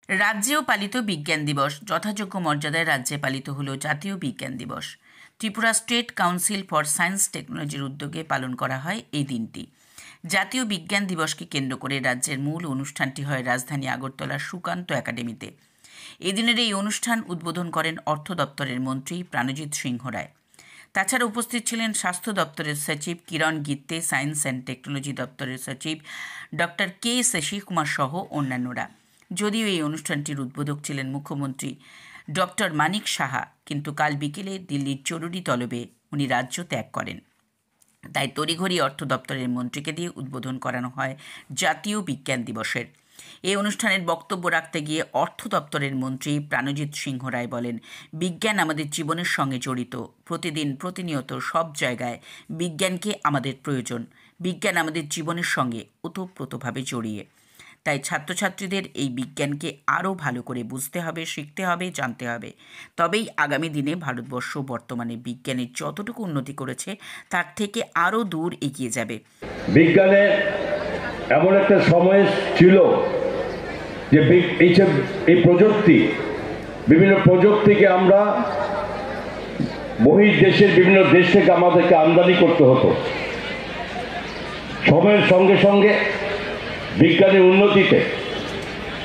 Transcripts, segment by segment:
রাজ্যেও পালিত বিজ্ঞান দিবস। যথাযোগ্য মর্যাদায় রাজ্যে পালিত হলো জাতীয় বিজ্ঞান দিবস। Tripura state council for science টেকনোলজির উদ্যোগে পালন করা হয় এই দিনটি। জাতীয় বিজ্ঞান দিবসকে কেন্দ্র করে রাজ্যের মূল অনুষ্ঠানটি হয় রাজধানী আগরতলার সুকান্ত একাডেমিতে। এদিনের এই অনুষ্ঠান উদ্বোধন করেন অর্থ দপ্তরের মন্ত্রী প্রাণজিৎ সিংহ রায়। তাছাড়া উপস্থিত ছিলেন স্বাস্থ্য দপ্তরের সচিব কিরণ গিত্তে, সায়েন্স অ্যান্ড টেকনোলজি দপ্তরের সচিব ডক্টর কে শশী কুমার সহ অন্যান্যরা। যদিও এই অনুষ্ঠানটির উদ্বোধক ছিলেন মুখ্যমন্ত্রী ডক্টর মানিক সাহা, কিন্তু কাল বিকেলে দিল্লির জরুরি তলবে উনি রাজ্য ত্যাগ করেন। তাই তড়িঘড়ি অর্থ দপ্তরের মন্ত্রীকে দিয়ে উদ্বোধন করানো হয় জাতীয় বিজ্ঞান দিবসের। এই অনুষ্ঠানের বক্তব্য রাখতে গিয়ে অর্থ দপ্তরের মন্ত্রী প্রাণজিৎ সিংহ রায় বলেন, বিজ্ঞান আমাদের জীবনের সঙ্গে জড়িত। প্রতিদিন প্রতিনিয়ত সব জায়গায় বিজ্ঞানকে আমাদের প্রয়োজন। বিজ্ঞান আমাদের জীবনের সঙ্গে ওতপ্রোতভাবে জড়িয়ে। তাই ছাত্রছাত্রীদের এই বিজ্ঞানকে আরও ভালো করে বুঝতে হবে, শিখতে হবে, জানতে হবে। তবেই আগামী দিনে ভারতবর্ষ বর্তমানে বিজ্ঞানের যতটুকু উন্নতি করেছে তার থেকে আরও দূর এগিয়ে যাবে। বিজ্ঞানে এমন একটা সময় ছিল যে এই প্রযুক্তি, বিভিন্ন প্রযুক্তিকে আমরা বহির্দেশের বিভিন্ন দেশ থেকে আমাদেরকে আমদানি করতে হতো। সময়ের সঙ্গে সঙ্গে বিজ্ঞানের উন্নতিতে,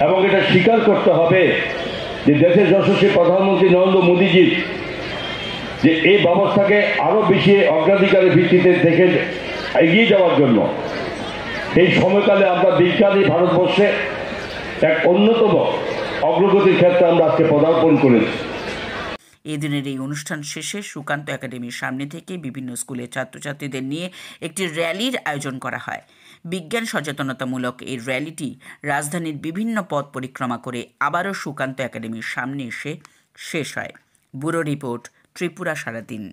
এবং এটা স্বীকার করতে হবে যে দেশের যশস্বী প্রধানমন্ত্রী নরেন্দ্র মোদীজির যে এই ব্যবস্থাকে আরো বেশি অগ্রাধিকারের ভিত্তিতে থেকে এগিয়ে যাওয়ার জন্য এই সময়কালে আমরা বিজ্ঞানী ভারতবর্ষে এক অন্যতম অগ্রগতির ক্ষেত্রে আমরা আজকে পদার্পণ করেছি। এদিনের এই অনুষ্ঠান শেষে সুকান্ত একাডেমির সামনে থেকে বিভিন্ন স্কুলের ছাত্রছাত্রীদের নিয়ে একটি র্যালির আয়োজন করা হয়। বিজ্ঞান সচেতনতামূলক এই র্যালিটি রাজধানীর বিভিন্ন পথ পরিক্রমা করে আবারও সুকান্ত একাডেমির সামনে এসে শেষ হয়। ব্যুরো রিপোর্ট, ত্রিপুরা সারাদিন।